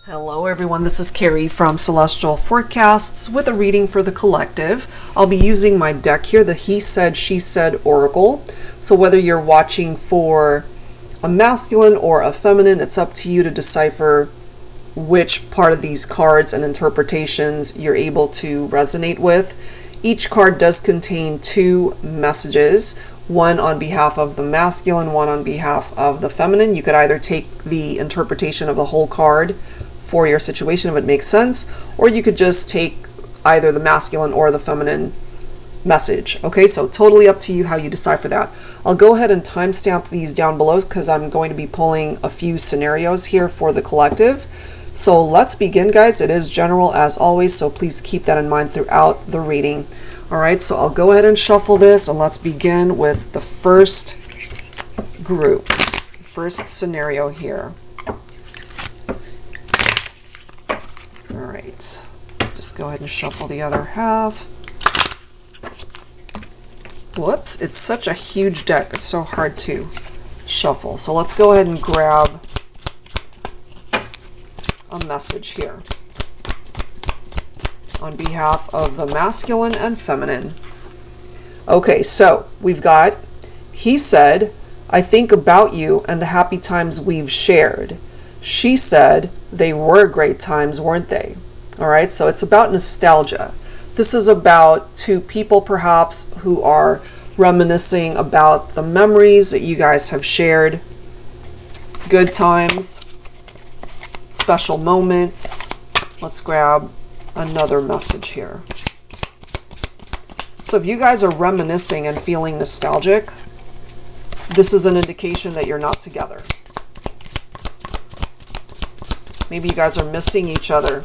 Hello everyone, this is Carrie from Celestial Forecasts with a reading for the collective. I'll be using my deck here, the He Said, She Said Oracle. So whether you're watching for a masculine or a feminine, it's up to you to decipher which part of these cards and interpretations you're able to resonate with. Each card does contain two messages, one on behalf of the masculine, one on behalf of the feminine. You could either take the interpretation of the whole card for your situation if it makes sense, or you could just take either the masculine or the feminine message. Okay, so totally up to you how you decipher that. I'll go ahead and timestamp these down below because I'm going to be pulling a few scenarios here for the collective. So let's begin, guys. It is general as always, so please keep that in mind throughout the reading. All right, so I'll go ahead and shuffle this, and let's begin with the first group, first scenario here. All right, just go ahead and shuffle the other half. Whoops, it's such a huge deck. It's so hard to shuffle. So let's go ahead and grab a message here on behalf of the masculine and feminine. Okay, so we've got, he said, I think about you and the happy times we've shared. She said, they were great times, weren't they? All right, so it's about nostalgia. This is about two people perhaps who are reminiscing about the memories that you guys have shared, good times, special moments. Let's grab another message here. So if you guys are reminiscing and feeling nostalgic, this is an indication that you're not together. Maybe you guys are missing each other.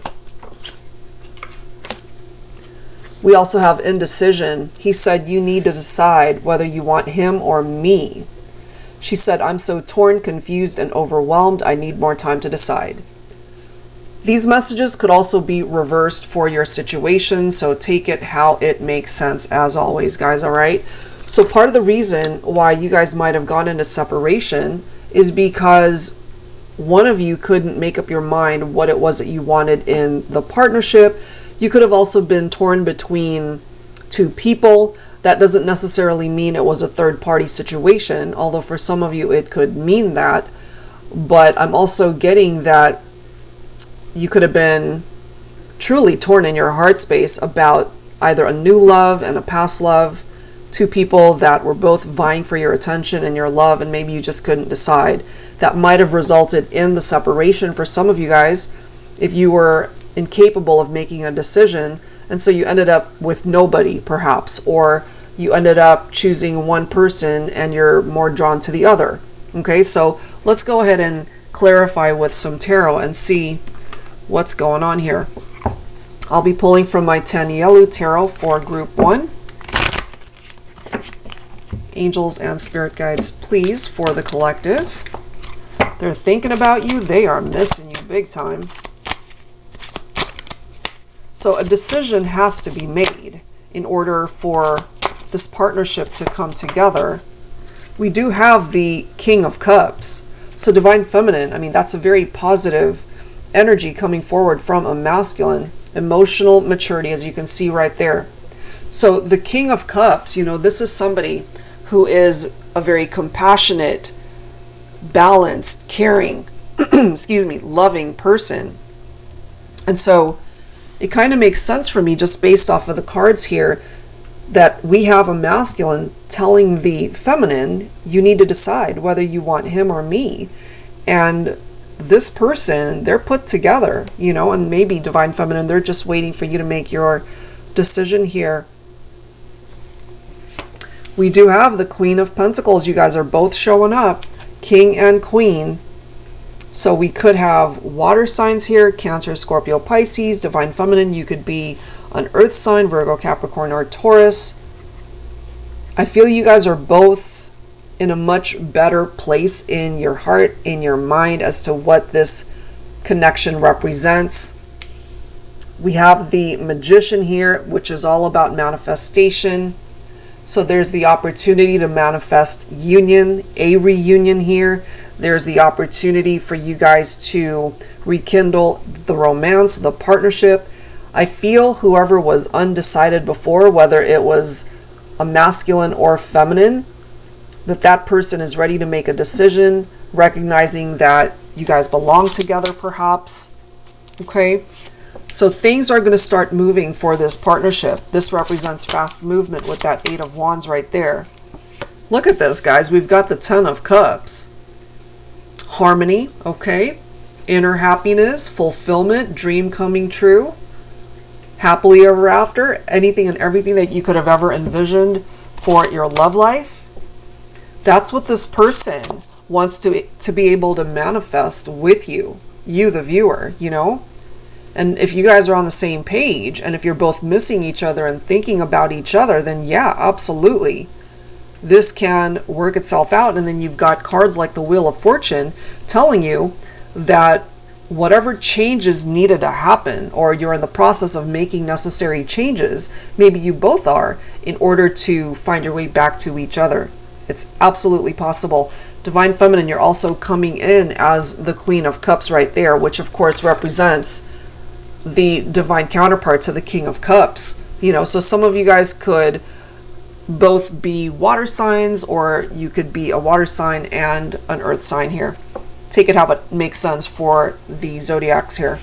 We also have indecision. He said, you need to decide whether you want him or me. She said, I'm so torn, confused, and overwhelmed. I need more time to decide. These messages could also be reversed for your situation, so take it how it makes sense as always, guys, all right? So part of the reason why you guys might have gone into separation is because one of you couldn't make up your mind what it was that you wanted in the partnership. You could have also been torn between two people. That doesn't necessarily mean it was a third-party situation, although for some of you it could mean that. But I'm also getting that you could have been truly torn in your heart space about either a new love and a past love, two people that were both vying for your attention and your love, and maybe you just couldn't decide. That might have resulted in the separation for some of you guys if you were incapable of making a decision, and so you ended up with nobody perhaps, or you ended up choosing one person and you're more drawn to the other. Okay, so let's go ahead and clarify with some tarot and see what's going on here. I'll be pulling from my TANIELU tarot for group 1. Angels and spirit guides, please, for the collective. They're thinking about you. They are missing you big time. So a decision has to be made in order for this partnership to come together. We do have the King of Cups. So divine feminine, I mean, that's a very positive energy coming forward from a masculine. Emotional maturity, as you can see right there. So the King of Cups, you know, this is somebody who is a very compassionate, balanced, caring, excuse me, loving person. And so it kind of makes sense for me, just based off of the cards here, that we have a masculine telling the feminine, you need to decide whether you want him or me. And this person, they're put together, you know, and maybe divine feminine, they're just waiting for you to make your decision here. We do have the Queen of Pentacles. You guys are both showing up, King and Queen. So we could have water signs here, Cancer, Scorpio, Pisces. Divine feminine, you could be an earth sign, Virgo, Capricorn, or Taurus. I feel you guys are both in a much better place in your heart, in your mind, as to what this connection represents. We have the Magician here, which is all about manifestation. So there's the opportunity to manifest union, a reunion here. There's the opportunity for you guys to rekindle the romance, the partnership. I feel whoever was undecided before, whether it was a masculine or feminine, that person is ready to make a decision, recognizing that you guys belong together perhaps. Okay, so things are going to start moving for this partnership. This represents fast movement with that 8 of Wands right there. Look at this, guys. We've got the 10 of Cups. Harmony, okay. Inner happiness, fulfillment, dream coming true. Happily ever after. Anything and everything that you could have ever envisioned for your love life. That's what this person wants to be able to manifest with you, the viewer, you know. And if you guys are on the same page, and if you're both missing each other and thinking about each other, then yeah, absolutely. This can work itself out. And then you've got cards like the Wheel of Fortune telling you that whatever changes needed to happen, or you're in the process of making necessary changes, maybe you both are, in order to find your way back to each other. It's absolutely possible. Divine Feminine, you're also coming in as the Queen of Cups right there, which of course represents the divine counterpart to the King of Cups. You know, so some of you guys could both be water signs, or you could be a water sign and an earth sign here. Take it how it makes sense for the zodiacs here.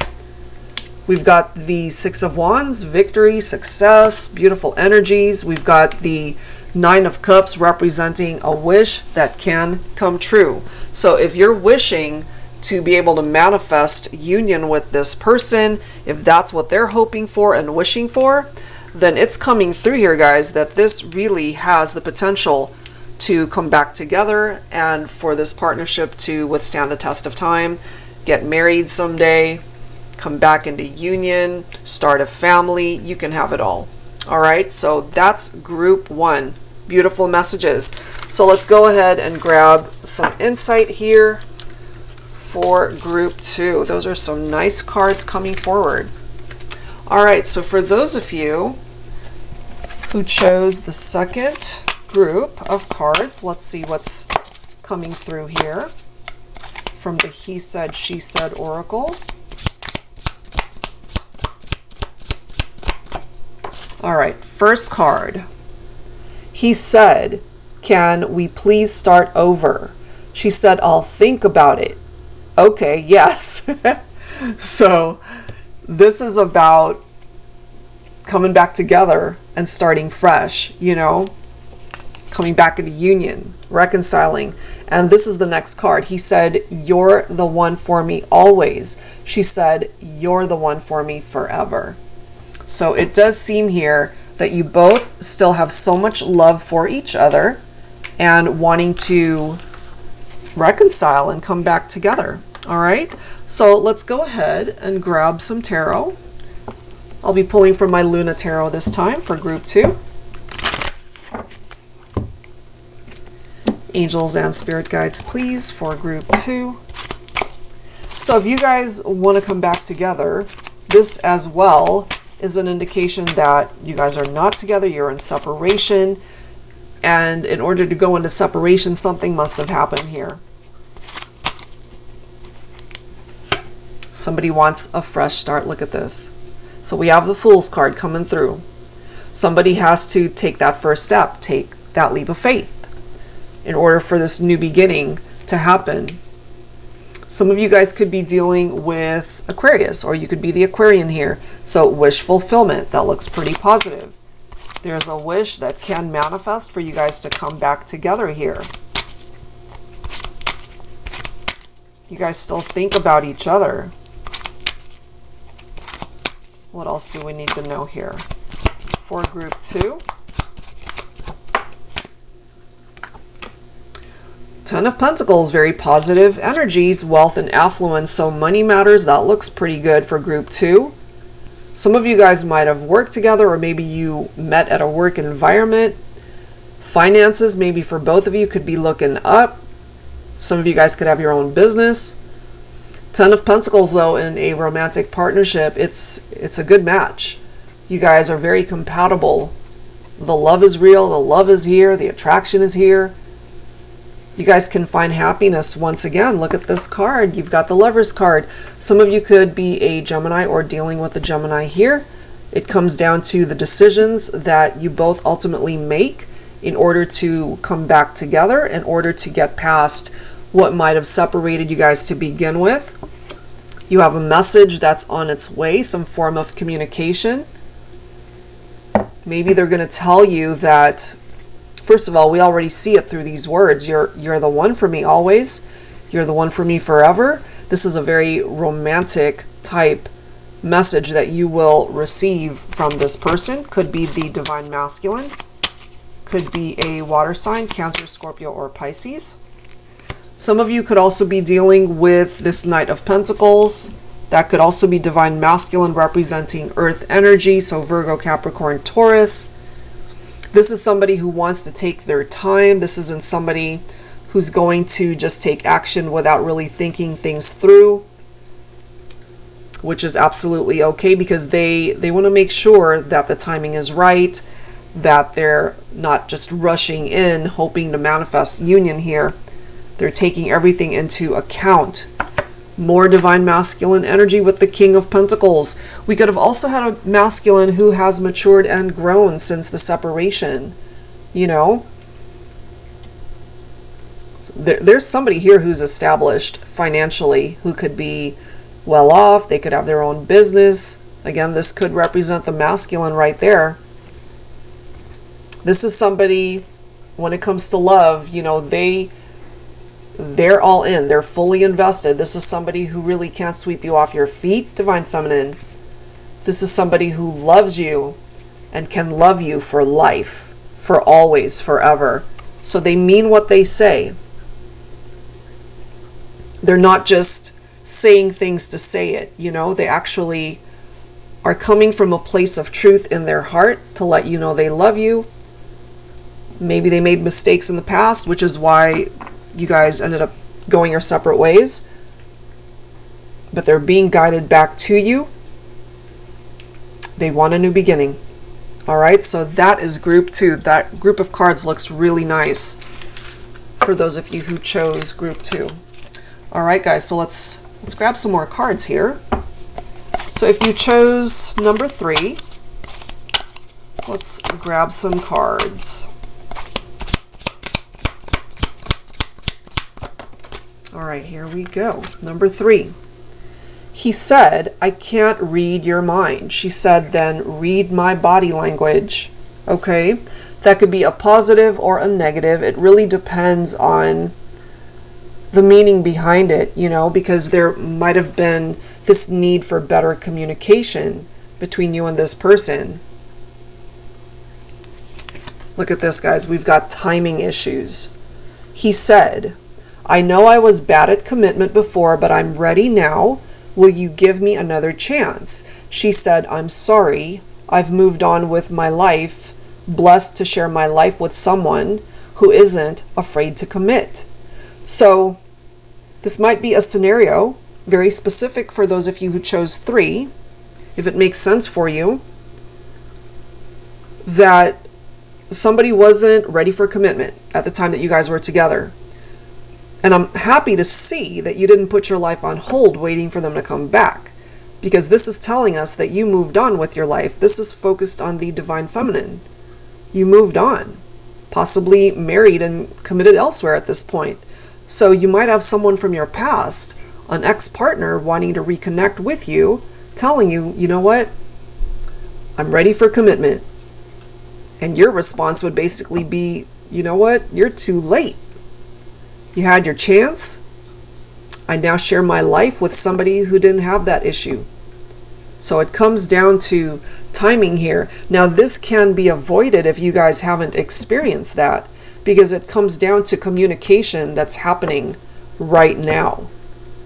We've got the 6 of Wands, victory, success, beautiful energies. We've got the 9 of Cups representing a wish that can come true. So if you're wishing to be able to manifest union with this person, if that's what they're hoping for and wishing for, then it's coming through here, guys, that this really has the potential to come back together and for this partnership to withstand the test of time, get married someday, come back into union, start a family. You can have it all. All right, so that's group 1. Beautiful messages. So let's go ahead and grab some insight here for group 2. Those are some nice cards coming forward. All right, so for those of you who chose the second group of cards, let's see what's coming through here from the He Said, She Said Oracle. All right, first card. He said, "Can we please start over?" She said, "I'll think about it." Okay, yes. So this is about coming back together and starting fresh, you know, coming back into union, reconciling. And this is the next card. He said, "You're the one for me always." She said, "You're the one for me forever." So it does seem here that you both still have so much love for each other and wanting to reconcile and come back together. All right, so let's go ahead and grab some tarot. I'll be pulling from my Luna Tarot this time for group 2. Angels and spirit guides, please, for group 2. So if you guys want to come back together, this as well is an indication that you guys are not together, you're in separation, and in order to go into separation, something must have happened here. Somebody wants a fresh start. Look at this. So we have the Fool's card coming through. Somebody has to take that first step, take that leap of faith in order for this new beginning to happen. Some of you guys could be dealing with Aquarius, or you could be the Aquarian here. So wish fulfillment, that looks pretty positive. There's a wish that can manifest for you guys to come back together here. You guys still think about each other. What else do we need to know here for group 2? 10 of Pentacles, very positive energies, wealth and affluence. So money matters, that looks pretty good for group 2. Some of you guys might have worked together, or maybe you met at a work environment. Finances, maybe for both of you, could be looking up. Some of you guys could have your own business. 10 of Pentacles, though, in a romantic partnership, it's a good match. You guys are very compatible. The love is real, the love is here, the attraction is here. You guys can find happiness once again. Look at this card. You've got the Lover's card. Some of you could be a Gemini or dealing with a Gemini here. It comes down to the decisions that you both ultimately make in order to come back together, in order to get past what might have separated you guys to begin with. You have a message that's on its way, some form of communication. Maybe they're going to tell you that, first of all, we already see it through these words. You're the one for me always. You're the one for me forever. This is a very romantic type message that you will receive from this person. Could be the divine masculine. Could be a water sign, Cancer, Scorpio, or Pisces. Some of you could also be dealing with this Knight of Pentacles. That could also be divine masculine representing earth energy, so Virgo, Capricorn, Taurus. This is somebody who wants to take their time. This isn't somebody who's going to just take action without really thinking things through, which is absolutely okay, because they want to make sure that the timing is right, that they're not just rushing in hoping to manifest union here. They're taking everything into account. More divine masculine energy with the King of Pentacles. We could have also had a masculine who has matured and grown since the separation. You know, there's somebody here who's established financially, who could be well off. They could have their own business. Again, this could represent the masculine right there. This is somebody, when it comes to love, you know, they're all in. They're fully invested. This is somebody who really can't sweep you off your feet, divine feminine. This is somebody who loves you and can love you for life, for always, forever. So they mean what they say. They're not just saying things to say it, you know. They actually are coming from a place of truth in their heart to let you know they love you. Maybe they made mistakes in the past, which is why you guys ended up going your separate ways, but they're being guided back to you. They want a new beginning. All right, so that is group 2. That group of cards looks really nice for those of you who chose group 2. All right, guys, so let's grab some more cards here. So if you chose number 3, let's grab some cards. All right, here we go. Number 3. He said, I can't read your mind. She said, then read my body language. Okay, that could be a positive or a negative. It really depends on the meaning behind it, you know, because there might have been this need for better communication between you and this person. Look at this, guys. We've got timing issues. He said, I know I was bad at commitment before, but I'm ready now. Will you give me another chance? She said, I'm sorry. I've moved on with my life, blessed to share my life with someone who isn't afraid to commit. So this might be a scenario very specific for those of you who chose 3, if it makes sense for you, that somebody wasn't ready for commitment at the time that you guys were together. And I'm happy to see that you didn't put your life on hold waiting for them to come back, because this is telling us that you moved on with your life. This is focused on the divine feminine. You moved on, possibly married and committed elsewhere at this point. So you might have someone from your past, an ex-partner, wanting to reconnect with you, telling you, you know what, I'm ready for commitment. And your response would basically be, you know what, you're too late. You had your chance. I now share my life with somebody who didn't have that issue. So it comes down to timing here. Now this can be avoided if you guys haven't experienced that, because it comes down to communication that's happening right now.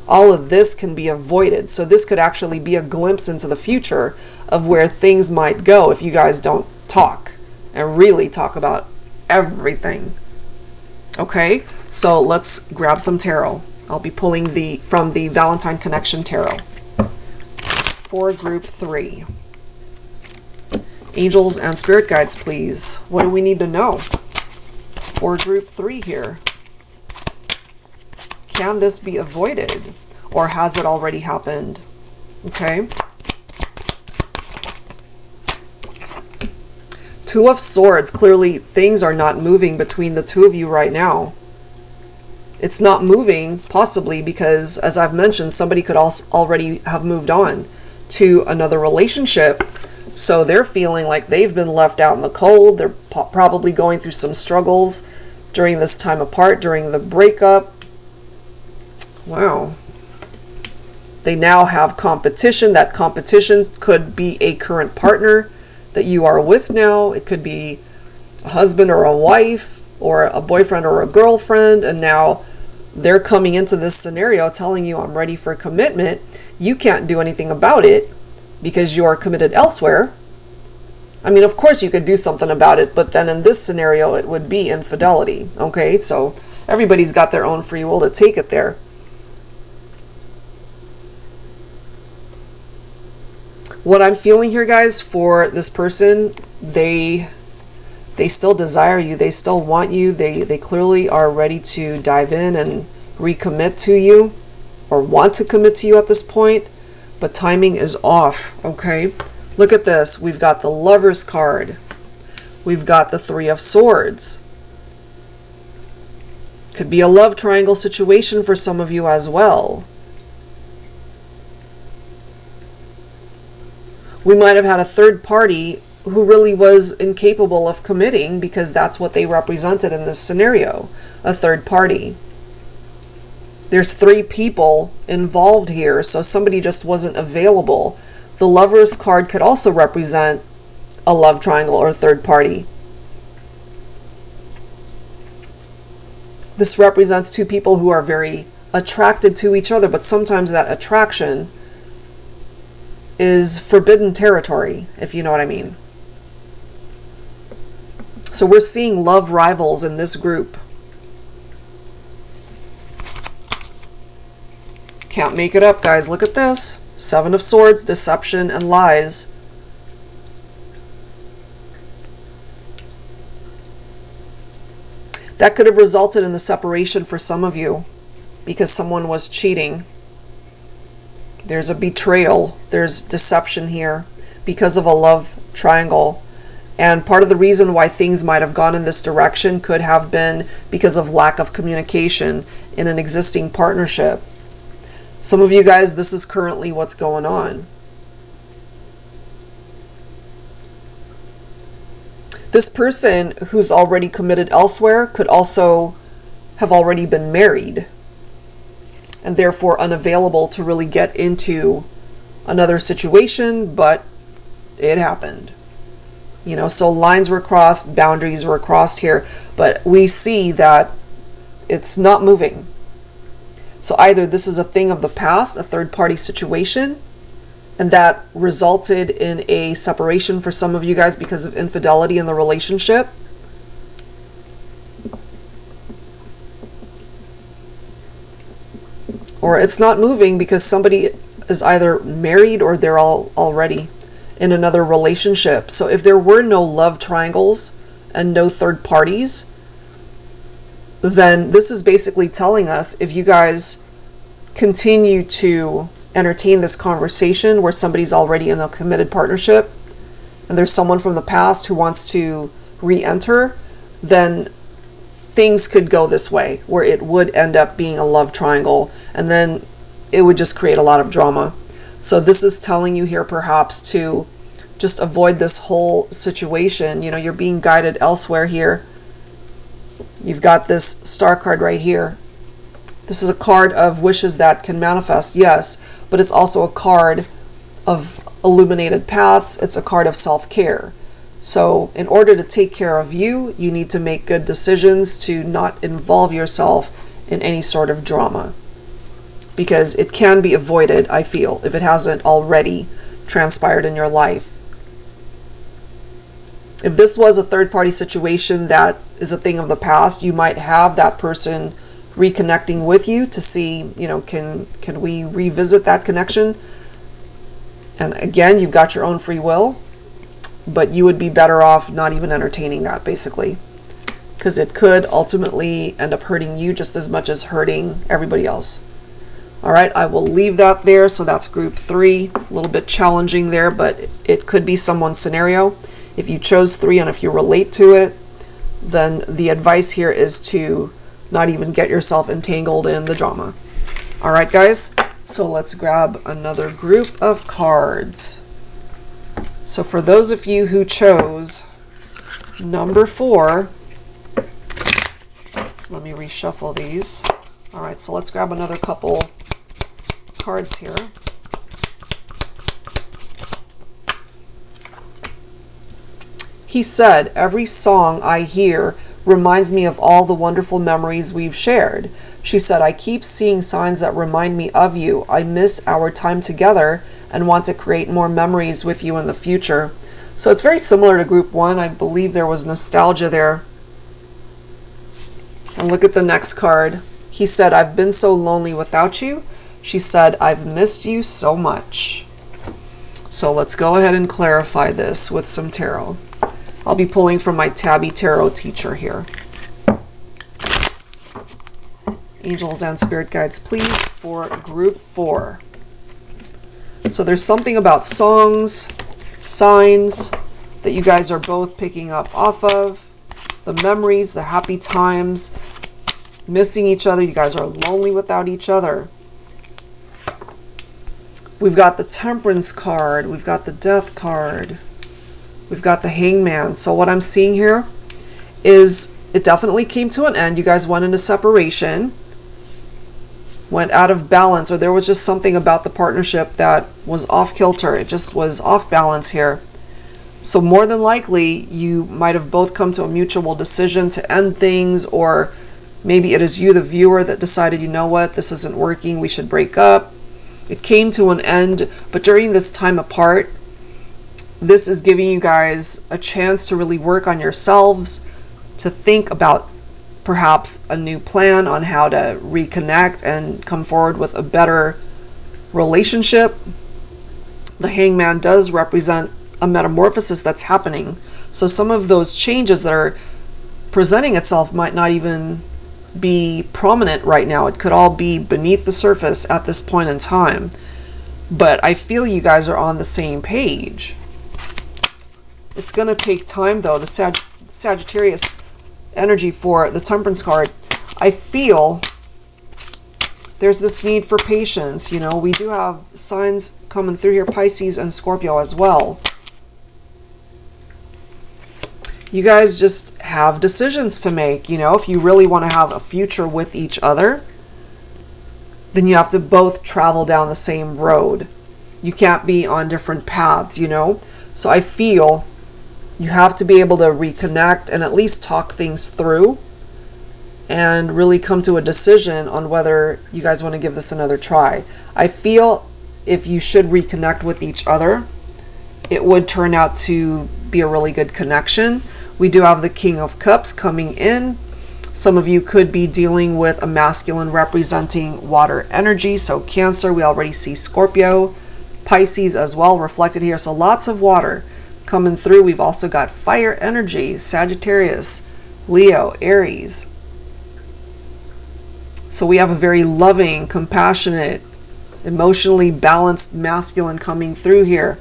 All of this can be avoided. So this could actually be a glimpse into the future of where things might go if you guys don't talk and really talk about everything. Okay, so let's grab some tarot. I'll be pulling from the Valentine Connection Tarot for group 3. Angels and spirit guides, please. What do we need to know for group 3 here? can this be avoided? Or has it already happened? Okay. Two of Swords. Clearly, things are not moving between the two of you right now. It's not moving, possibly because, as I've mentioned, somebody could also already have moved on to another relationship. So they're feeling like they've been left out in the cold. They're probably going through some struggles during this time apart, during the breakup. Wow. They now have competition. That competition could be a current partner that you are with now. It could be a husband or a wife or a boyfriend or a girlfriend. And now they're coming into this scenario telling you, I'm ready for commitment. You can't do anything about it because you're committed elsewhere. I mean, of course you could do something about it, but then in this scenario, it would be infidelity. Okay, so everybody's got their own free will to take it there. What I'm feeling here, guys, for this person, they still desire you. They still want you. They clearly are ready to dive in and recommit to you, or want to commit to you at this point, but timing is off. Okay, look at this. We've got the Lover's card. We've got the Three of Swords. Could be a love triangle situation for some of you as well. We might have had a third party who really was incapable of committing, because that's what they represented in this scenario, a third party. There's three people involved here, so somebody just wasn't available. The Lover's card could also represent a love triangle or a third party. This represents two people who are very attracted to each other, but sometimes that attraction is forbidden territory, if you know what I mean. So we're seeing love rivals in this group. Can't make it up, guys. Look at this. Seven of Swords, deception and lies. That could have resulted in the separation for some of you because someone was cheating. There's a betrayal. There's deception here because of a love triangle. And part of the reason why things might have gone in this direction could have been because of lack of communication in an existing partnership. Some of you guys, this is currently what's going on. This person who's already committed elsewhere could also have already been married and therefore unavailable to really get into another situation, but it happened. You know, so lines were crossed, boundaries were crossed here, but we see that it's not moving. So either this is a thing of the past, a third-party situation, and that resulted in a separation for some of you guys because of infidelity in the relationship. Or it's not moving because somebody is either married or they're already in another relationship. So if there were no love triangles and no third parties, then this is basically telling us if you guys continue to entertain this conversation where somebody's already in a committed partnership and there's someone from the past who wants to re-enter, then things could go this way where it would end up being a love triangle, and then it would just create a lot of drama. So this is telling you here perhaps to just avoid this whole situation. You know, you're being guided elsewhere here. You've got this Star card right here. This is a card of wishes that can manifest, yes, but it's also a card of illuminated paths. It's a card of self-care. So in order to take care of you, you need to make good decisions to not involve yourself in any sort of drama, because it can be avoided, I feel, if it hasn't already transpired in your life. If this was a third-party situation that is a thing of the past, you might have that person reconnecting with you to see, you know, can we revisit that connection? And again, you've got your own free will, but you would be better off not even entertaining that, basically. because it could ultimately end up hurting you just as much as hurting everybody else. All right, I will leave that there. So that's group 3. A little bit challenging there, but it could be someone's scenario. If you chose 3 and if you relate to it, then the advice here is to not even get yourself entangled in the drama. All right, guys, so let's grab another group of cards. So for those of you who chose number 4, let me reshuffle these. All right, so let's grab another couple cards here. He said, every song I hear reminds me of all the wonderful memories we've shared. She said, I keep seeing signs that remind me of you. I miss our time together and want to create more memories with you in the future. So it's very similar to group 1. I believe there was nostalgia there. And look at the next card. He said, I've been so lonely without you. She said, I've missed you so much. So let's go ahead and clarify this with some tarot. I'll be pulling from my Tabby Tarot teacher here. Angels and Spirit Guides, please, for group 4. So there's something about songs, signs that you guys are both picking up off of. The memories, the happy times, missing each other. You guys are lonely without each other. We've got the Temperance card. We've got the Death card. We've got the Hangman. So what I'm seeing here is it definitely came to an end. You guys went into separation, went out of balance, or there was just something about the partnership that was off kilter. It just was off balance here. So more than likely, you might have both come to a mutual decision to end things, or maybe it is you, the viewer, that decided, you know what, this isn't working, we should break up. It came to an end, but during this time apart, this is giving you guys a chance to really work on yourselves, to think about perhaps a new plan on how to reconnect and come forward with a better relationship. The Hangman does represent a metamorphosis that's happening. So some of those changes that are presenting itself might not even be prominent right now. It could all be beneath the surface at this point in time. But I feel you guys are on the same page. It's going to take time, though. The Sagittarius energy for the Temperance card, I feel there's this need for patience. You know, we do have signs coming through here, Pisces and Scorpio as well. You guys just have decisions to make. You know, if you really want to have a future with each other, then you have to both travel down the same road. You can't be on different paths, you know. So I feel you have to be able to reconnect and at least talk things through and really come to a decision on whether you guys want to give this another try. I feel if you should reconnect with each other, it would turn out to be a really good connection. We do have the King of Cups coming in. Some of you could be dealing with a masculine representing water energy. So Cancer, we already see Scorpio, Pisces as well reflected here. So lots of water coming through. We've also got fire energy, Sagittarius, Leo, Aries. So we have a very loving, compassionate, emotionally balanced masculine coming through here.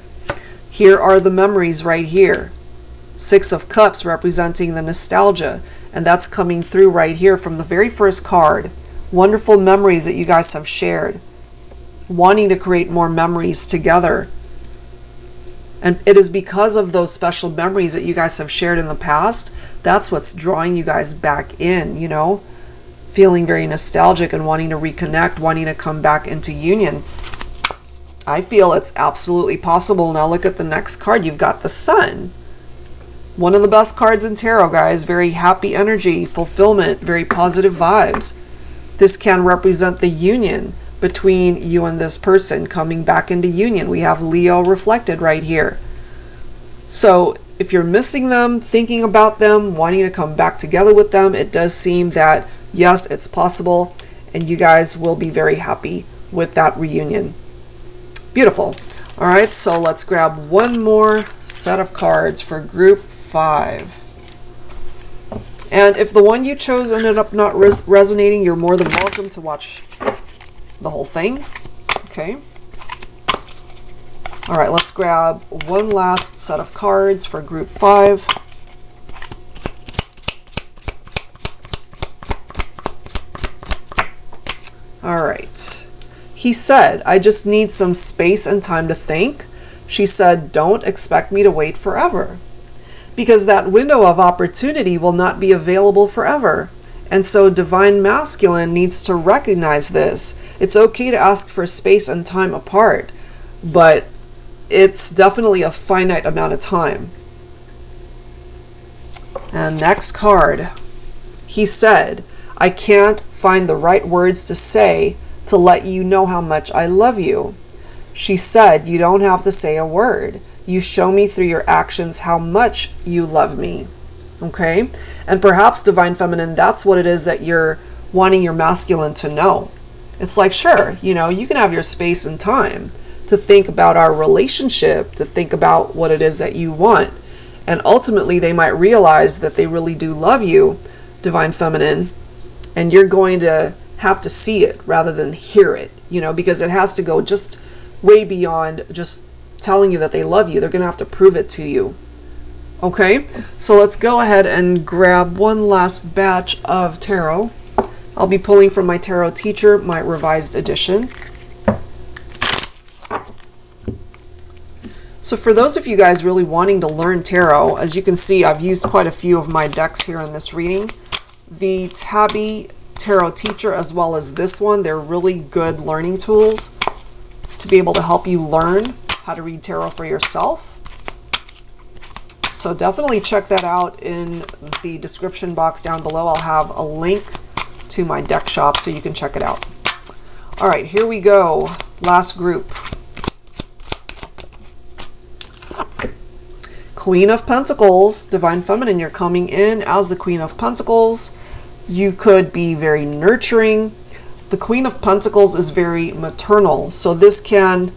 Here are the memories right here. 6 of Cups representing the nostalgia, and that's coming through right here from the very first card. Wonderful memories that you guys have shared, wanting to create more memories together. And it is because of those special memories that you guys have shared in the past, that's what's drawing you guys back in, you know, feeling very nostalgic and wanting to reconnect, wanting to come back into union. I feel it's absolutely possible. Now look at the next card. You've got the Sun. One of the best cards in tarot, guys. Very happy energy, fulfillment, very positive vibes. This can represent the union between you and this person, coming back into union. We have Leo reflected right here. So if you're missing them, thinking about them, wanting to come back together with them, it does seem that, yes, it's possible, and you guys will be very happy with that reunion. Beautiful. All right, so let's grab one more set of cards for group 5. And if the one you chose ended up not resonating, you're more than welcome to watch the whole thing. Okay. All right, let's grab one last set of cards for group 5. All right. He said, I just need some space and time to think. She said, don't expect me to wait forever, because that window of opportunity will not be available forever. And so Divine Masculine needs to recognize this. It's okay to ask for space and time apart, but it's definitely a finite amount of time. And next card. He said, I can't find the right words to say to let you know how much I love you. She said, you don't have to say a word. You show me through your actions how much you love me. Okay? And perhaps, Divine Feminine, that's what it is that you're wanting your masculine to know. It's like, sure, you know, you can have your space and time to think about our relationship, to think about what it is that you want. And ultimately, they might realize that they really do love you, Divine Feminine, and you're going to have to see it rather than hear it, you know, because it has to go just way beyond just telling you that they love you. They're going to have to prove it to you. Okay, so let's go ahead and grab one last batch of tarot. I'll be pulling from my Tarot Teacher, my revised edition. So for those of you guys really wanting to learn tarot, as you can see, I've used quite a few of my decks here in this reading. The TABBY Tarot Teacher, as well as this one, they're really good learning tools to be able to help you learn how to read tarot for yourself. So definitely check that out in the description box down below. I'll have a link to my deck shop so you can check it out. All right, here we go. Last group. Queen of Pentacles, Divine Feminine, you're coming in as the Queen of Pentacles. You could be very nurturing. The Queen of Pentacles is very maternal. So this can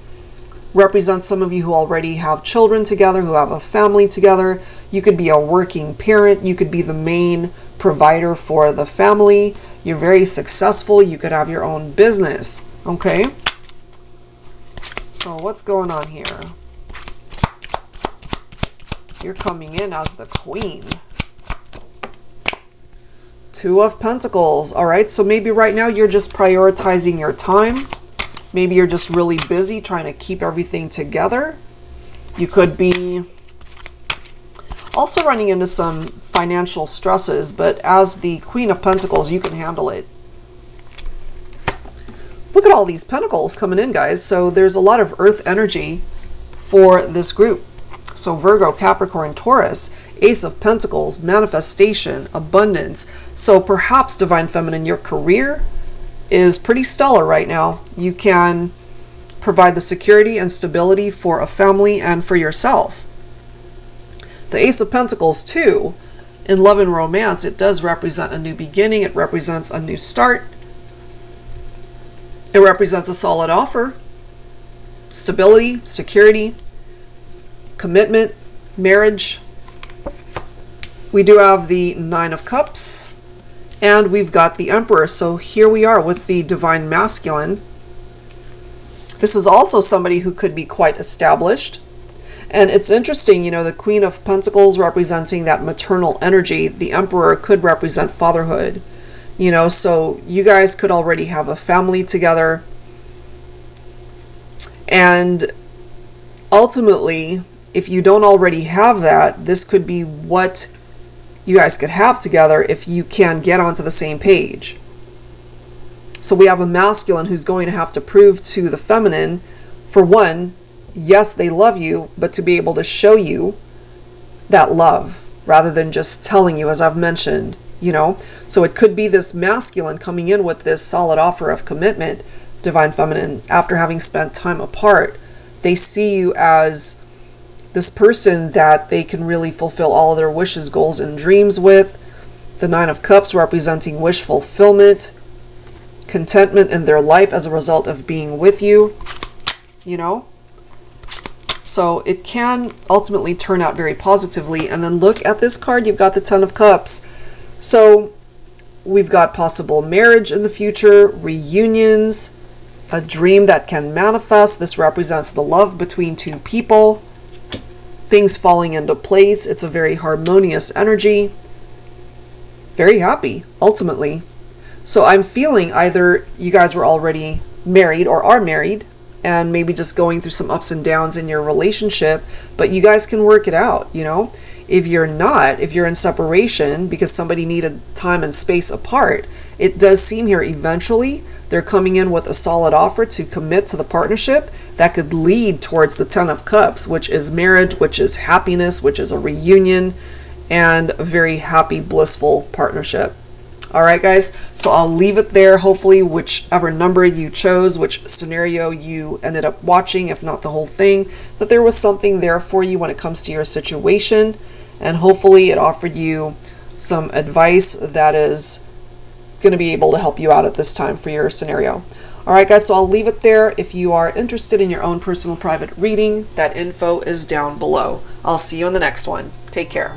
represent some of you who already have children together, who have a family together. You could be a working parent. You could be the main provider for the family. You're very successful. You could have your own business. Okay? So what's going on here? You're coming in as the Queen. Two of Pentacles. All right, so maybe right now you're just prioritizing your time. Maybe you're just really busy trying to keep everything together. You could be also running into some financial stresses, but as the Queen of Pentacles, you can handle it. Look at all these pentacles coming in, guys. So there's a lot of earth energy for this group. So Virgo, Capricorn, Taurus, Ace of Pentacles, manifestation, abundance. So perhaps, Divine Feminine, your career is pretty stellar right now. You can provide the security and stability for a family and for yourself. The Ace of Pentacles, too, in love and romance, it does represent a new beginning. It represents a new start. It represents a solid offer, stability, security, commitment, marriage. We do have the Nine of Cups. And we've got the Emperor. So here we are with the Divine Masculine. This is also somebody who could be quite established. And it's interesting, you know, the Queen of Pentacles representing that maternal energy. The Emperor could represent fatherhood. You know, so you guys could already have a family together. And ultimately, if you don't already have that, this could be what you guys could have together if you can get onto the same page. So we have a masculine who's going to have to prove to the feminine, for one, yes, they love you, but to be able to show you that love rather than just telling you, as I've mentioned, you know. So it could be this masculine coming in with this solid offer of commitment, Divine Feminine, after having spent time apart. They see you as this person that they can really fulfill all of their wishes, goals, and dreams with. The Nine of Cups representing wish fulfillment, contentment in their life as a result of being with you, you know. So it can ultimately turn out very positively. And then look at this card. You've got the Ten of Cups. So we've got possible marriage in the future, reunions, a dream that can manifest. This represents the love between two people, things falling into place. It's a very harmonious energy. Very happy, ultimately. So I'm feeling either you guys were already married or are married, and maybe just going through some ups and downs in your relationship, but you guys can work it out, you know? If you're not, if you're in separation because somebody needed time and space apart, it does seem here eventually they're coming in with a solid offer to commit to the partnership that could lead towards the Ten of Cups, which is marriage, which is happiness, which is a reunion, and a very happy, blissful partnership. All right, guys, so I'll leave it there. Hopefully, whichever number you chose, which scenario you ended up watching, if not the whole thing, that there was something there for you when it comes to your situation. And hopefully it offered you some advice that is going to be able to help you out at this time for your scenario. All right, guys, so I'll leave it there. If you are interested in your own personal private reading, that info is down below. I'll see you in the next one. Take care.